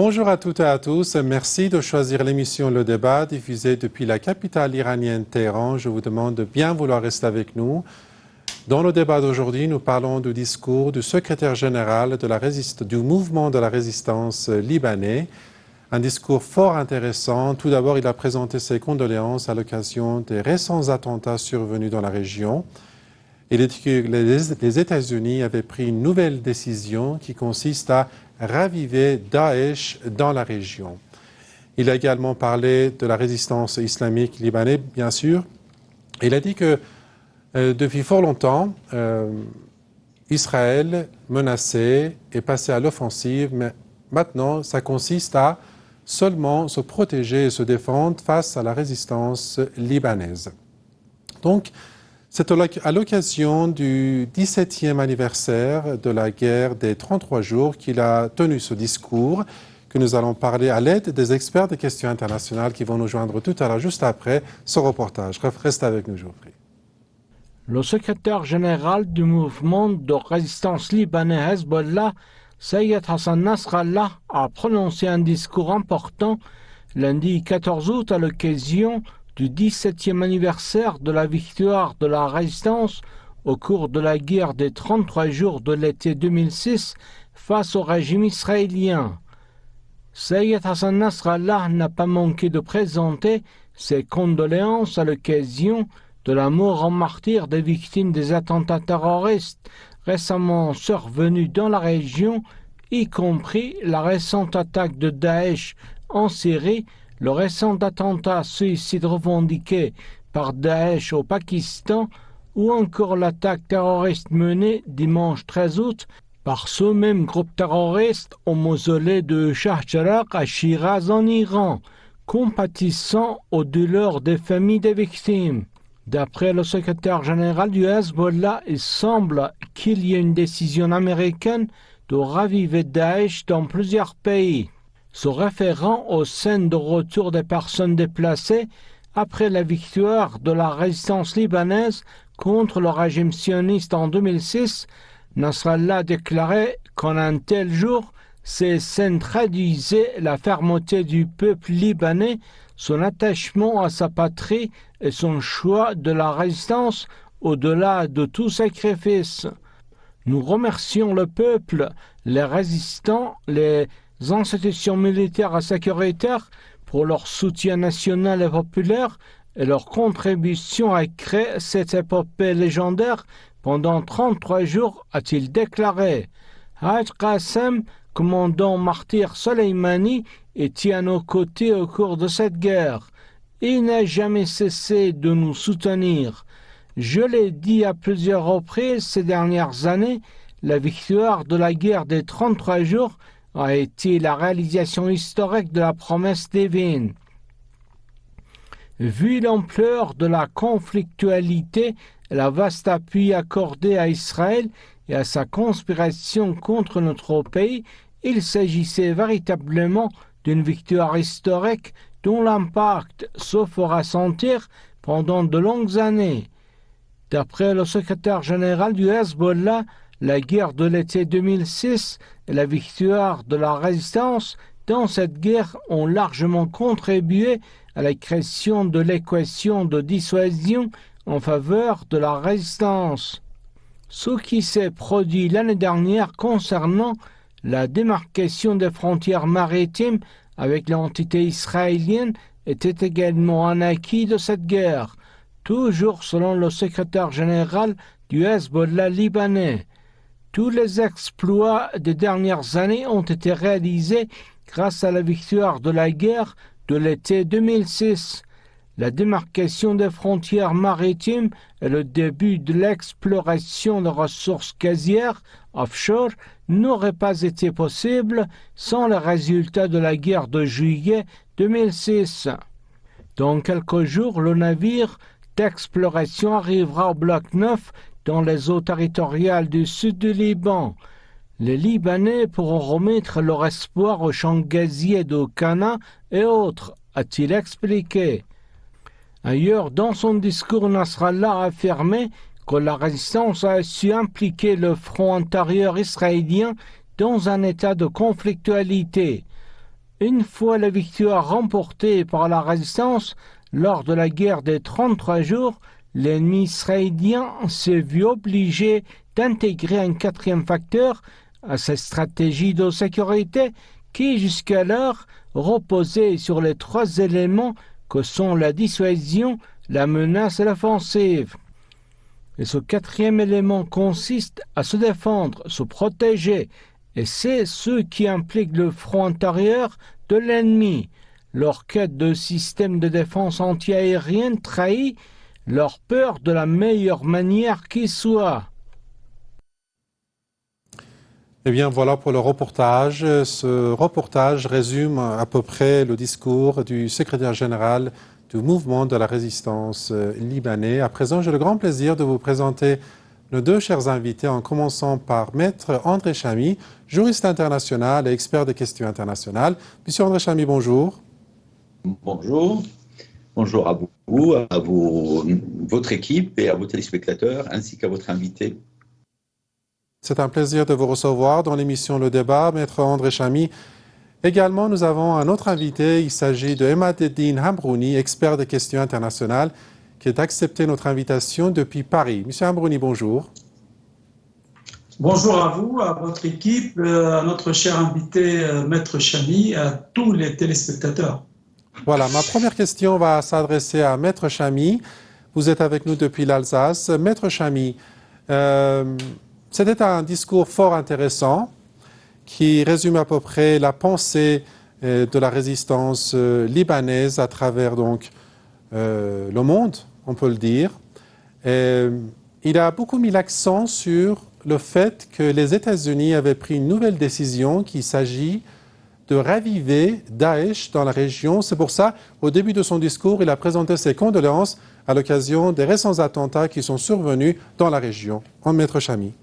Bonjour à toutes et à tous. Merci de choisir l'émission Le Débat diffusée depuis la capitale iranienne Téhéran. Je vous demande de bien vouloir rester avec nous. Dans le débat d'aujourd'hui, nous parlons du discours du secrétaire général du mouvement de la résistance libanais. Un discours fort intéressant. Tout d'abord, il a présenté ses condoléances à l'occasion des récents attentats survenus dans la région. Il a dit que les États-Unis avaient pris une nouvelle décision qui consiste à raviver Daesh dans la région. Il a également parlé de la résistance islamique libanaise, bien sûr. Il a dit que depuis fort longtemps, Israël menaçait et passait à l'offensive, mais maintenant, ça consiste à seulement se protéger et se défendre face à la résistance libanaise. Donc, c'est à l'occasion du 17e anniversaire de la guerre des 33 jours qu'il a tenu ce discours que nous allons parler à l'aide des experts des questions internationales qui vont nous joindre tout à l'heure, juste après ce reportage. Reste avec nous, Geoffrey. Le secrétaire général du mouvement de résistance libanais Hezbollah, Sayed Hassan Nasrallah, a prononcé un discours important lundi 14 août à l'occasion du 17e anniversaire de la victoire de la résistance au cours de la guerre des 33 jours de l'été 2006 face au régime israélien. Sayed Hassan Nasrallah n'a pas manqué de présenter ses condoléances à l'occasion de la mort en martyr des victimes des attentats terroristes récemment survenus dans la région, y compris la récente attaque de Daesh en Syrie, le récent attentat suicide revendiqué par Daesh au Pakistan ou encore l'attaque terroriste menée dimanche 13 août par ce même groupe terroriste au mausolée de Shah Cheragh à Shiraz en Iran, compatissant aux douleurs des familles des victimes. D'après le secrétaire général du Hezbollah, il semble qu'il y ait une décision américaine de raviver Daesh dans plusieurs pays, se référant aux scènes de retour des personnes déplacées après la victoire de la résistance libanaise contre le régime sioniste en 2006. Nasrallah déclarait qu'en un tel jour, ces scènes traduisaient la fermeté du peuple libanais, son attachement à sa patrie et son choix de la résistance au-delà de tout sacrifice. Nous remercions le peuple, les résistants, les institutions militaires et sécuritaires pour leur soutien national et populaire et leur contribution à créer cette épopée légendaire pendant 33 jours, a-t-il déclaré. Haj Qassem, commandant martyr Soleimani, était à nos côtés au cours de cette guerre. Il n'a jamais cessé de nous soutenir. Je l'ai dit à plusieurs reprises ces dernières années, la victoire de la guerre des 33 jours a été la réalisation historique de la promesse divine. Vu l'ampleur de la conflictualité et la vaste appui accordé à Israël et à sa conspiration contre notre pays, il s'agissait véritablement d'une victoire historique dont l'impact se fera sentir pendant de longues années. D'après le secrétaire général du Hezbollah, la guerre de l'été 2006 et la victoire de la résistance dans cette guerre ont largement contribué à la création de l'équation de dissuasion en faveur de la résistance. Ce qui s'est produit l'année dernière concernant la démarcation des frontières maritimes avec l'entité israélienne était également un acquis de cette guerre, toujours selon le secrétaire général du Hezbollah libanais. Tous les exploits des dernières années ont été réalisés grâce à la victoire de la guerre de l'été 2006. La démarcation des frontières maritimes et le début de l'exploration de ressources gazières offshore n'auraient pas été possibles sans les résultats de la guerre de juillet 2006. Dans quelques jours, le navire d'exploration arrivera au bloc 9 dans les eaux territoriales du sud du Liban. Les Libanais pourront remettre leur espoir aux champs gaziers de Cana et autres, a-t-il expliqué. Ailleurs, dans son discours, Nasrallah a affirmé que la résistance a su impliquer le front intérieur israélien dans un état de conflictualité. Une fois la victoire remportée par la résistance lors de la guerre des 33 jours, l'ennemi israélien s'est vu obligé d'intégrer un quatrième facteur à sa stratégie de sécurité qui jusqu'alors reposait sur les trois éléments que sont la dissuasion, la menace et l'offensive. Et ce quatrième élément consiste à se défendre, se protéger, et c'est ce qui implique le front intérieur de l'ennemi, leur quête de système de défense antiaérienne trahit leur peur de la meilleure manière qui soit. Eh bien, voilà pour le reportage. Ce reportage résume à peu près le discours du secrétaire général du mouvement de la résistance libanais. À présent, j'ai le grand plaisir de vous présenter nos deux chers invités, en commençant par Maître André Chamy, juriste international et expert des questions internationales. Monsieur André Chamy, bonjour. Bonjour. Bonjour à votre équipe et à vos téléspectateurs, ainsi qu'à votre invité. C'est un plaisir de vous recevoir dans l'émission Le Débat, Maître André Chamy. Également, nous avons un autre invité. Il s'agit de Emad-Eddine Hamrouni, expert des questions internationales, qui a accepté notre invitation depuis Paris. Monsieur Hamrouni, bonjour. Bonjour à vous, à votre équipe, à notre cher invité, Maître Chamy, à tous les téléspectateurs. Voilà, ma première question va s'adresser à Maître Chamy. Vous êtes avec nous depuis l'Alsace. Maître Chamy, c'était un discours fort intéressant qui résume à peu près la pensée de la résistance libanaise à travers donc, le monde, on peut le dire. Il a beaucoup mis l'accent sur le fait que les États-Unis avaient pris une nouvelle décision qu'il s'agit de raviver Daesh dans la région. C'est pour ça, au début de son discours, il a présenté ses condoléances à l'occasion des récents attentats qui sont survenus dans la région. Maître Chamy.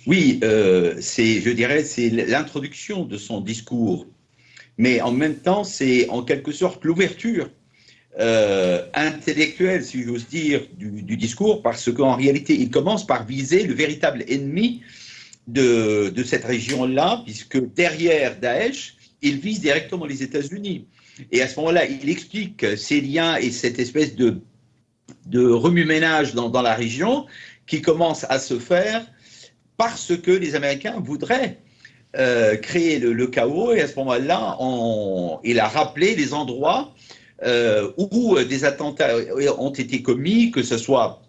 Oui, je dirais, c'est l'introduction de son discours, mais en même temps, c'est en quelque sorte l'ouverture intellectuelle, si j'ose dire, du discours, parce qu'en réalité, il commence par viser le véritable ennemi de cette région-là, puisque derrière Daesh, il vise directement les États-Unis. Et à ce moment-là, il explique ces liens et cette espèce de remue-ménage dans la région qui commence à se faire parce que les Américains voudraient créer le chaos. Et à ce moment-là, il a rappelé les endroits où des attentats ont été commis, que ce soit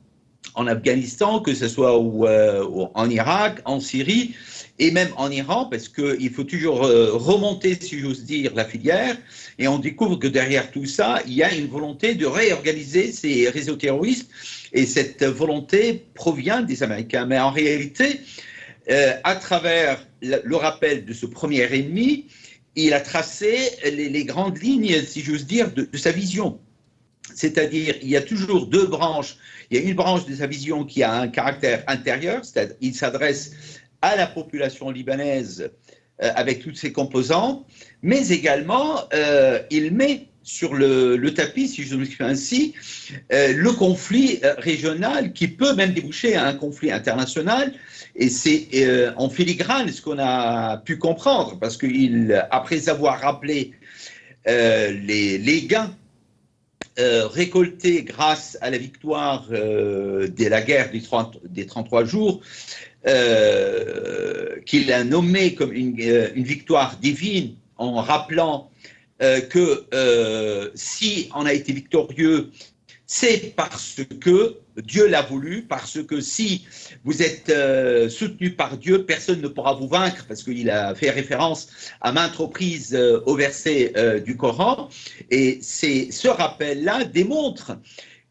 en Afghanistan, que ce soit en Irak, en Syrie et même en Iran, parce qu'il faut toujours remonter, si j'ose dire, la filière, et on découvre que derrière tout ça, il y a une volonté de réorganiser ces réseaux terroristes, et cette volonté provient des Américains. Mais en réalité, à travers le rappel de ce premier ennemi, il a tracé les grandes lignes, si j'ose dire, de sa vision. C'est-à-dire, il y a toujours deux branches. Il y a une branche de sa vision qui a un caractère intérieur, c'est-à-dire il s'adresse à la population libanaise avec toutes ses composantes, mais également il met sur le tapis, si je m'exprime ainsi, le conflit régional qui peut même déboucher à un conflit international. Et c'est en filigrane ce qu'on a pu comprendre, parce qu'après avoir rappelé les gains récoltés grâce à la victoire de la guerre des 33 jours, qu'il a nommé comme une victoire divine, en rappelant que si on a été victorieux, c'est parce que Dieu l'a voulu, parce que si vous êtes soutenu par Dieu, personne ne pourra vous vaincre, parce qu'il a fait référence à maintes reprises au verset du Coran. Et ce rappel-là démontre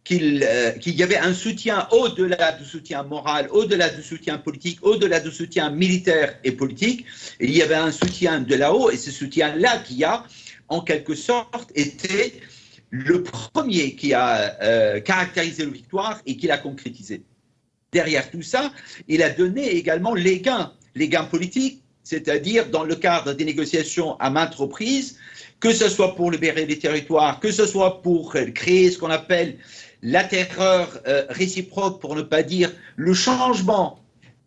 qu'il y avait un soutien au-delà du soutien moral, au-delà du soutien politique, au-delà du soutien militaire et politique. Il y avait un soutien de là-haut, et ce soutien-là qui a, en quelque sorte, été le premier qui a caractérisé la victoire et qui l'a concrétisé. Derrière tout ça, il a donné également les gains politiques, c'est-à-dire dans le cadre des négociations à maintes reprises, que ce soit pour libérer les territoires, que ce soit pour créer ce qu'on appelle la terreur réciproque, pour ne pas dire le changement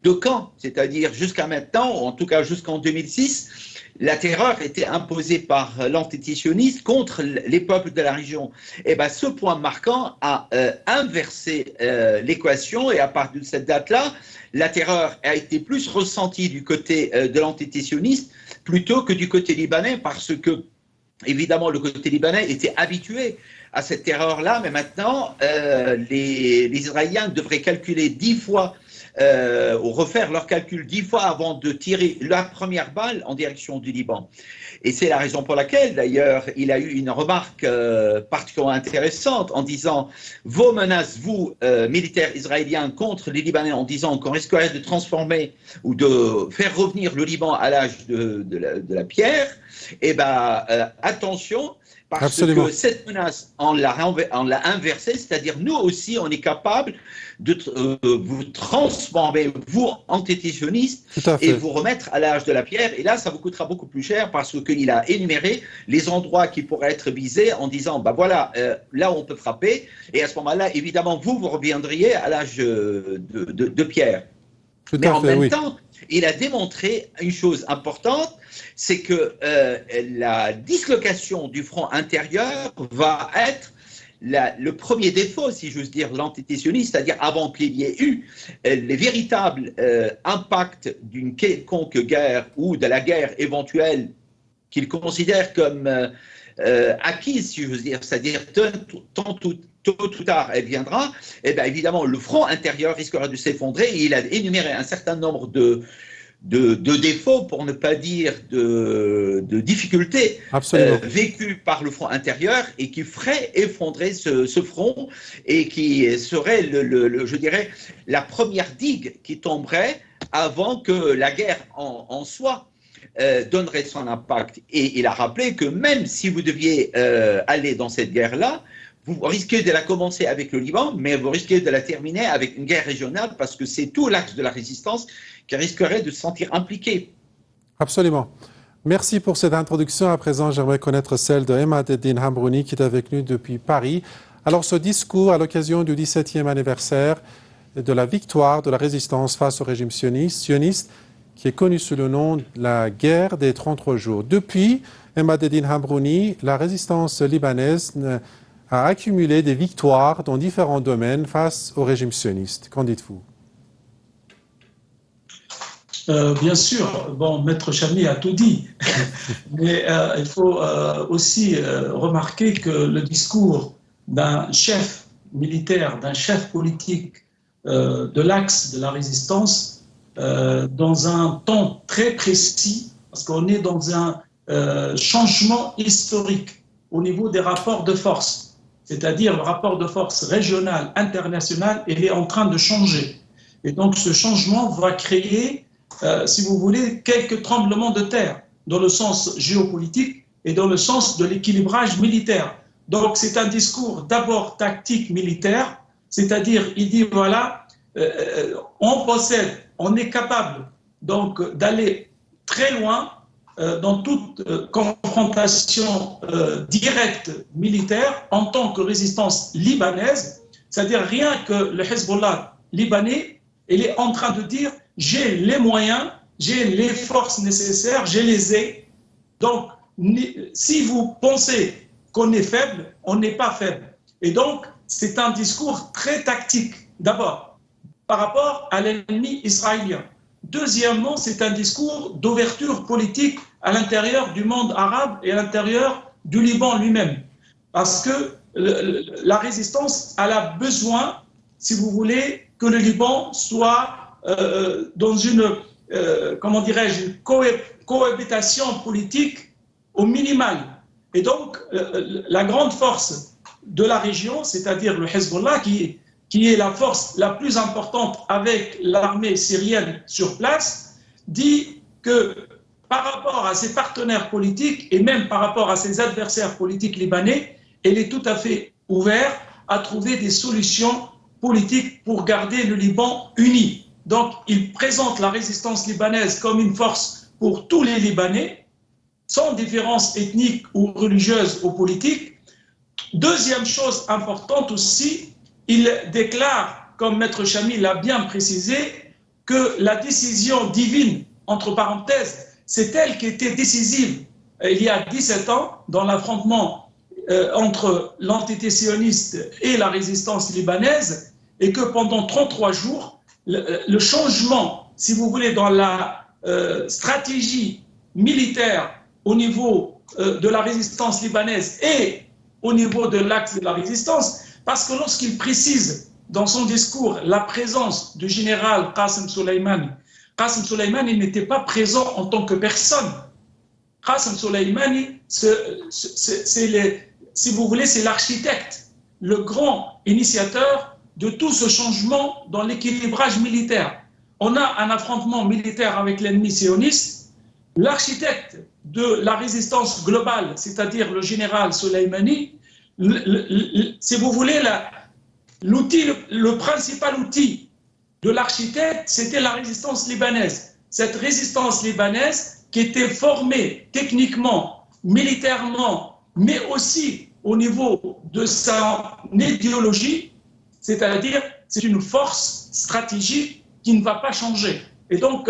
de camp, c'est-à-dire jusqu'à maintenant, ou en tout cas jusqu'en 2006, la terreur était imposée par l'antisioniste contre les peuples de la région. Et ben, ce point marquant a inversé l'équation, et à partir de cette date-là, la terreur a été plus ressentie du côté de l'antisioniste plutôt que du côté libanais, parce que, évidemment, le côté libanais était habitué à cette terreur-là, mais maintenant, les Israéliens devraient calculer 10 fois ou refaire leur calcul 10 fois avant de tirer la première balle en direction du Liban. Et c'est la raison pour laquelle, d'ailleurs, il a eu une remarque particulièrement intéressante en disant « Vos menaces, vous, militaires israéliens, contre les Libanais, en disant qu'on risquerait de transformer ou de faire revenir le Liban à l'âge de la pierre, eh bien, attention ». Parce Absolument. que cette menace, on l'a inversée, c'est-à-dire nous aussi, on est capable de vous transformer, vous, antisionistes, et vous remettre à l'âge de la pierre. Et là, ça vous coûtera beaucoup plus cher parce qu'il a énuméré les endroits qui pourraient être visés en disant, ben voilà, là où on peut frapper. Et à ce moment-là, évidemment, vous reviendriez à l'âge de pierre. Mais en même temps, il a démontré une chose importante, c'est que la dislocation du front intérieur va être le premier défaut, si j'ose dire, de l'antisioniste, c'est-à-dire avant qu'il y ait eu les véritables impacts d'une quelconque guerre ou de la guerre éventuelle qu'il considère comme acquise, si j'ose dire, c'est-à-dire tôt ou tard, elle viendra, et bien évidemment, le front intérieur risquera de s'effondrer. Et il a énuméré un certain nombre de défauts, pour ne pas dire de difficultés vécues par le front intérieur et qui feraient effondrer ce front et qui serait, je dirais, la première digue qui tomberait avant que la guerre en soi donnerait son impact. Et il a rappelé que même si vous deviez aller dans cette guerre-là, vous risquez de la commencer avec le Liban, mais vous risquez de la terminer avec une guerre régionale parce que c'est tout l'axe de la résistance qui risquerait de se sentir impliqué. Absolument. Merci pour cette introduction. À présent, j'aimerais connaître celle de Emad Eddin Hamrouni qui est avec nous depuis Paris. Alors, ce discours à l'occasion du 17e anniversaire de la victoire de la résistance face au régime sioniste, qui est connu sous le nom de la guerre des 33 jours. Depuis, Emad Eddin Hamrouni, la résistance libanaise a accumulé des victoires dans différents domaines face au régime sioniste. Qu'en dites-vous ? Bien sûr, bon, Maître Chami a tout dit, mais il faut aussi remarquer que le discours d'un chef militaire, d'un chef politique de l'axe de la résistance, dans un temps très précis, parce qu'on est dans un changement historique au niveau des rapports de force. C'est-à-dire le rapport de force régional, international, il est en train de changer. Et donc ce changement va créer, si vous voulez, quelques tremblements de terre dans le sens géopolitique et dans le sens de l'équilibrage militaire. Donc c'est un discours d'abord tactique militaire, c'est-à-dire il dit voilà, on est capable donc d'aller très loin dans toute confrontation directe militaire en tant que résistance libanaise, c'est-à-dire rien que le Hezbollah libanais, il est en train de dire j'ai les moyens, j'ai les forces nécessaires, je les ai. Donc, si vous pensez qu'on est faible, on n'est pas faible. Et donc, c'est un discours très tactique, d'abord, par rapport à l'ennemi israélien. Deuxièmement, c'est un discours d'ouverture politique à l'intérieur du monde arabe et à l'intérieur du Liban lui-même. Parce que la résistance, elle a besoin, si vous voulez, que le Liban soit dans une, comment dirais-je, une cohabitation politique au minimal. Et donc, la grande force de la région, c'est-à-dire le Hezbollah, qui est la force la plus importante avec l'armée syrienne sur place, dit que par rapport à ses partenaires politiques et même par rapport à ses adversaires politiques libanais, elle est tout à fait ouverte à trouver des solutions politiques pour garder le Liban uni. Donc, il présente la résistance libanaise comme une force pour tous les Libanais, sans différence ethnique ou religieuse ou politique. Deuxième chose importante aussi, il déclare, comme Maître Chami l'a bien précisé, que la décision divine, entre parenthèses, c'est elle qui était décisive il y a 17 ans dans l'affrontement entre l'entité sioniste et la résistance libanaise, et que pendant 33 jours, le changement, si vous voulez, dans la stratégie militaire au niveau de la résistance libanaise et au niveau de l'axe de la résistance, parce que lorsqu'il précise dans son discours la présence du général Qasem Soleimani, Qasem Soleimani n'était pas présent en tant que personne. Qasem Soleimani, si vous voulez, c'est l'architecte, le grand initiateur de tout ce changement dans l'équilibrage militaire. On a un affrontement militaire avec l'ennemi sioniste. L'architecte de la résistance globale, c'est-à-dire le général Soleimani, si vous voulez, le principal outil de l'architecte, c'était la résistance libanaise. Cette résistance libanaise qui était formée techniquement, militairement, mais aussi au niveau de sa idéologie, c'est-à-dire c'est une force stratégique qui ne va pas changer. Et donc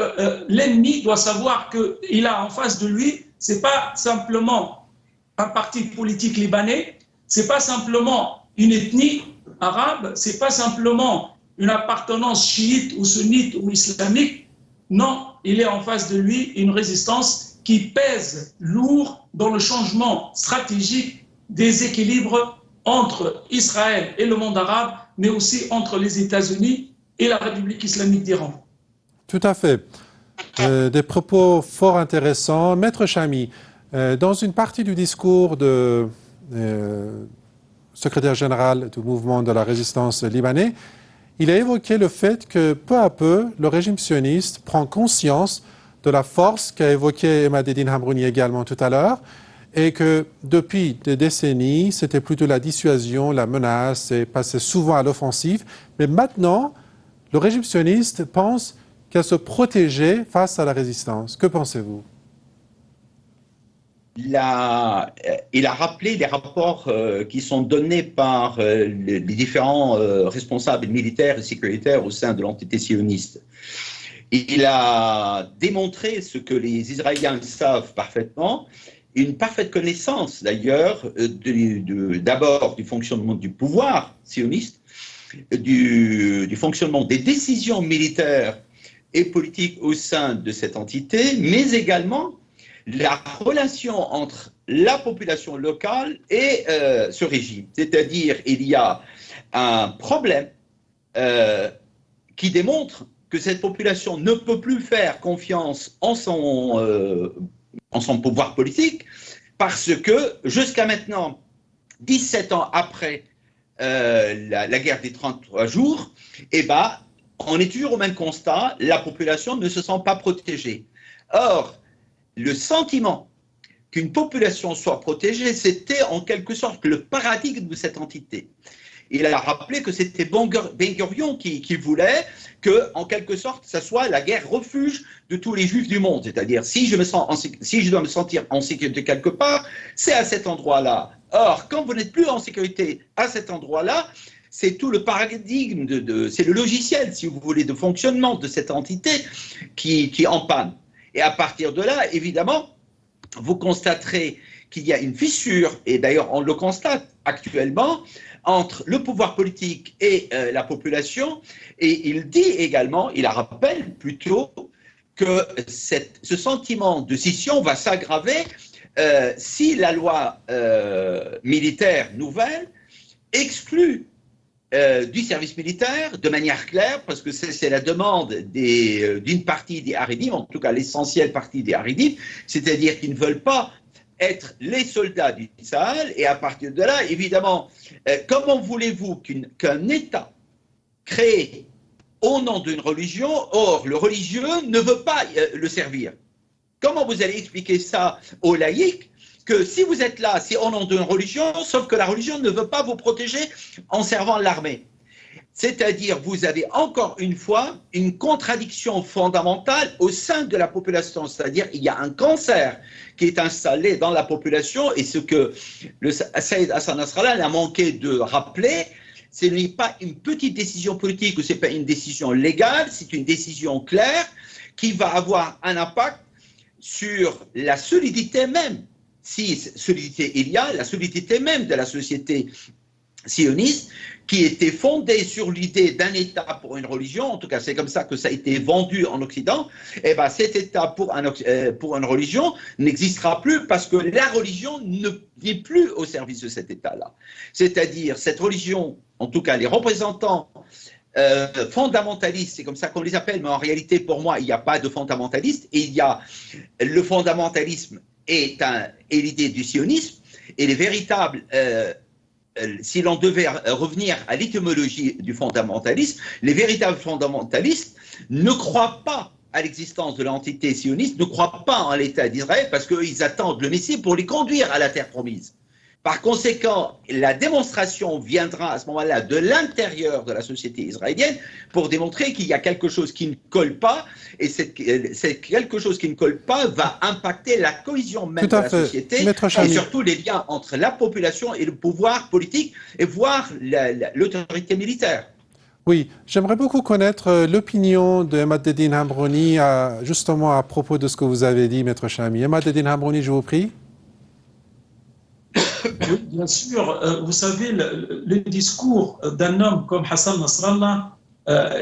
l'ennemi doit savoir qu'il a en face de lui, c'est pas simplement un parti politique libanais, c'est pas simplement une ethnie arabe, c'est pas simplement une appartenance chiite ou sunnite ou islamique. Non, il est en face de lui une résistance qui pèse lourd dans le changement stratégique des équilibres entre Israël et le monde arabe, mais aussi entre les États-Unis et la République islamique d'Iran. Tout à fait. Des propos fort intéressants. Maître Chami, dans une partie du discours de secrétaire général du mouvement de la résistance libanais, il a évoqué le fait que peu à peu, le régime sioniste prend conscience de la force qu'a évoqué Emad-Eddin Hamrouni également tout à l'heure, et que depuis des décennies, c'était plutôt la dissuasion, la menace, et passait souvent à l'offensive. Mais maintenant, le régime sioniste pense qu'à se protéger face à la résistance. Que pensez-vous ? Il a rappelé les rapports qui sont donnés par les différents responsables militaires et sécuritaires au sein de l'entité sioniste. Il a démontré ce que les Israéliens savent parfaitement, une parfaite connaissance d'ailleurs d'abord du fonctionnement du pouvoir sioniste, du fonctionnement des décisions militaires et politiques au sein de cette entité, mais également la relation entre la population locale et ce régime. C'est-à-dire, il y a un problème qui démontre que cette population ne peut plus faire confiance en son pouvoir politique parce que, jusqu'à maintenant, 17 ans après la guerre des 33 jours, eh ben, on est toujours au même constat, la population ne se sent pas protégée. Or, le sentiment qu'une population soit protégée, c'était en quelque sorte le paradigme de cette entité. Il a rappelé que c'était Ben Gurion qui voulait que, en quelque sorte, ça soit la guerre refuge de tous les juifs du monde. C'est-à-dire, si je dois me sentir en sécurité quelque part, c'est à cet endroit-là. Or, quand vous n'êtes plus en sécurité à cet endroit-là, c'est tout le paradigme, c'est le logiciel, si vous voulez, de fonctionnement de cette entité qui est en panne. Et à partir de là, évidemment, vous constaterez qu'il y a une fissure, et d'ailleurs on le constate actuellement, entre le pouvoir politique et la population. Et il dit également, il rappelle plutôt, que ce sentiment de scission va s'aggraver si la loi militaire nouvelle exclut du service militaire de manière claire, parce que c'est la demande d'une partie des Haridim, en tout cas l'essentielle partie des Haridim, c'est-à-dire qu'ils ne veulent pas être les soldats du Tsahal, et à partir de là, évidemment, comment voulez-vous qu'un État créé au nom d'une religion, or le religieux ne veut pas le servir? Comment vous allez expliquer ça aux laïcs, que si vous êtes là, c'est au nom d'une religion, sauf que la religion ne veut pas vous protéger en servant l'armée? C'est-à-dire, vous avez encore une fois une contradiction fondamentale au sein de la population. C'est-à-dire, il y a un cancer qui est installé dans la population, et ce que le Saïd Hassan Nasrallah a manqué de rappeler, ce n'est pas une petite décision politique ou ce n'est pas une décision légale, c'est une décision claire qui va avoir un impact sur la solidité même, si solidité il y a, la solidité même de la société sioniste, qui était fondée sur l'idée d'un État pour une religion, en tout cas c'est comme ça que ça a été vendu en Occident, et bien cet État pour une religion n'existera plus parce que la religion n'est plus au service de cet État-là. C'est-à-dire cette religion, en tout cas les représentants fondamentalistes, c'est comme ça qu'on les appelle, mais en réalité pour moi il n'y a pas de fondamentalistes, et il y a le fondamentalisme et l'idée du sionisme, et les véritables si l'on devait revenir à l'étymologie du fondamentalisme, les véritables fondamentalistes ne croient pas à l'existence de l'entité sioniste, ne croient pas en l'État d'Israël parce qu'ils attendent le Messie pour les conduire à la terre promise. Par conséquent, la démonstration viendra à ce moment-là de l'intérieur de la société israélienne pour démontrer qu'il y a quelque chose qui ne colle pas, et c'est quelque chose qui ne colle pas va impacter la cohésion même de la société et surtout les liens entre la population et le pouvoir politique et voire l'autorité militaire. Oui, j'aimerais beaucoup connaître l'opinion de Emad-Eddin Hamrouni justement à propos de ce que vous avez dit, Maître Chami. Emad-Eddin Hamrouni, je vous prie. Oui, bien sûr. Vous savez, le discours d'un homme comme Hassan Nasrallah,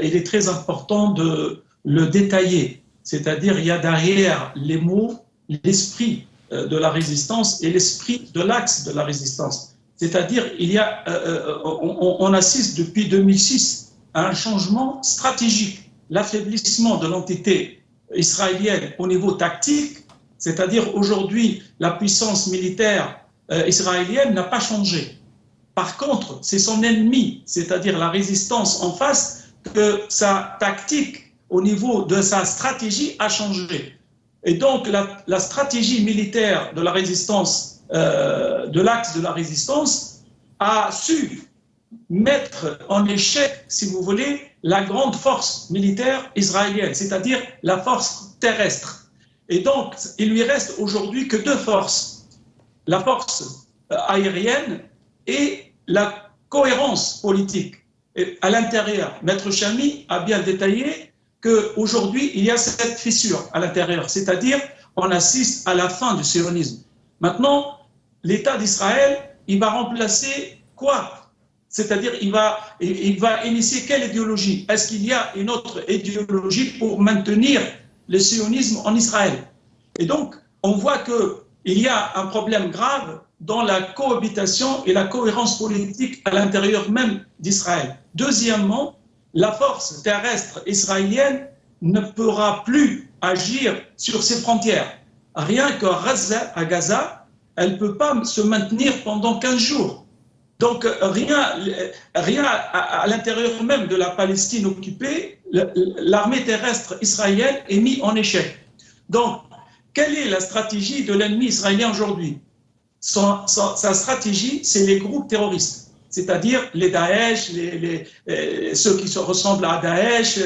il est très important de le détailler. C'est-à-dire, il y a derrière les mots l'esprit de la résistance et l'esprit de l'axe de la résistance. C'est-à-dire, on assiste depuis 2006 à un changement stratégique, l'affaiblissement de l'entité israélienne au niveau tactique. C'est-à-dire, aujourd'hui, la puissance militaire israélienne n'a pas changé. Par contre, c'est son ennemi, c'est-à-dire la résistance en face, que sa tactique au niveau de sa stratégie a changé. Et donc, la stratégie militaire de la résistance, de l'axe de la résistance, a su mettre en échec, si vous voulez, la grande force militaire israélienne, c'est-à-dire la force terrestre. Et donc, il lui reste aujourd'hui que deux forces. La force aérienne et la cohérence politique. Et à l'intérieur, Maître Chami a bien détaillé qu'aujourd'hui, il y a cette fissure à l'intérieur, c'est-à-dire on assiste à la fin du sionisme. Maintenant, l'État d'Israël, il va remplacer quoi? C'est-à-dire il va initier quelle idéologie? Est-ce qu'il y a une autre idéologie pour maintenir le sionisme en Israël? Et donc, on voit qu'il y a un problème grave dans la cohabitation et la cohérence politique à l'intérieur même d'Israël. Deuxièmement, la force terrestre israélienne ne pourra plus agir sur ses frontières. Rien qu'à Gaza, elle ne peut pas se maintenir pendant 15 jours. Donc rien à l'intérieur même de la Palestine occupée, l'armée terrestre israélienne est mise en échec. Donc, quelle est la stratégie de l'ennemi israélien aujourd'hui? Sa stratégie, c'est les groupes terroristes, c'est-à-dire les Daesh, ceux qui se ressemblent à Daesh,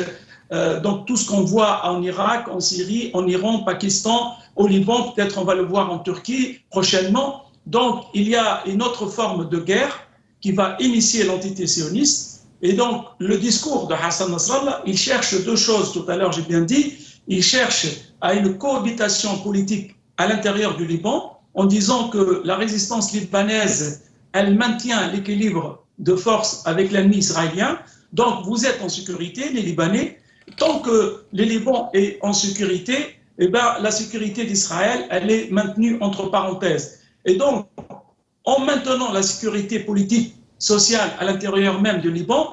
donc tout ce qu'on voit en Irak, en Syrie, en Iran, Pakistan, au Liban, peut-être on va le voir en Turquie prochainement. Donc il y a une autre forme de guerre qui va initier l'entité sioniste. Et donc le discours de Hassan Nasrallah, il cherche deux choses, tout à l'heure j'ai bien dit. Il cherche à une cohabitation politique à l'intérieur du Liban en disant que la résistance libanaise, elle maintient l'équilibre de force avec l'ennemi israélien. Donc vous êtes en sécurité, les Libanais. Tant que le Liban est en sécurité, eh bien, la sécurité d'Israël, elle est maintenue entre parenthèses. Et donc, en maintenant la sécurité politique, sociale à l'intérieur même du Liban,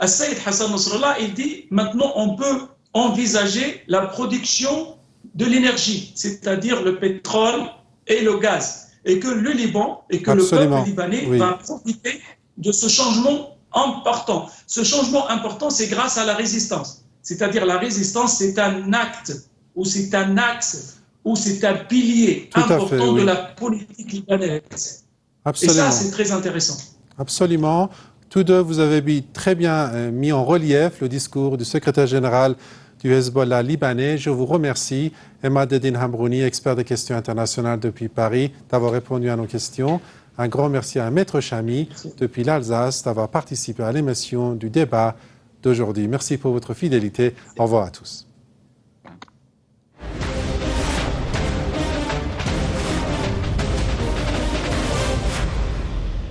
Saïd Hassan Nasrallah, il dit maintenant on peut envisager la production de l'énergie, c'est-à-dire le pétrole et le gaz, et que le Liban et que Absolument. le peuple libanais va profiter de ce changement important. Ce changement important, c'est grâce à la résistance. C'est-à-dire la résistance, c'est un acte, ou c'est un axe, ou c'est un pilier important de la politique libanaise. Absolument. Et ça, c'est très intéressant. Absolument. Tous deux, vous avez très bien mis en relief le discours du secrétaire général du Hezbollah libanais. Je vous remercie, Emad-Eddin Hamrouni, expert des questions internationales depuis Paris, d'avoir répondu à nos questions. Un grand merci à Maître Chami, depuis l'Alsace, d'avoir participé à l'émission du débat d'aujourd'hui. Merci pour votre fidélité. Au revoir à tous.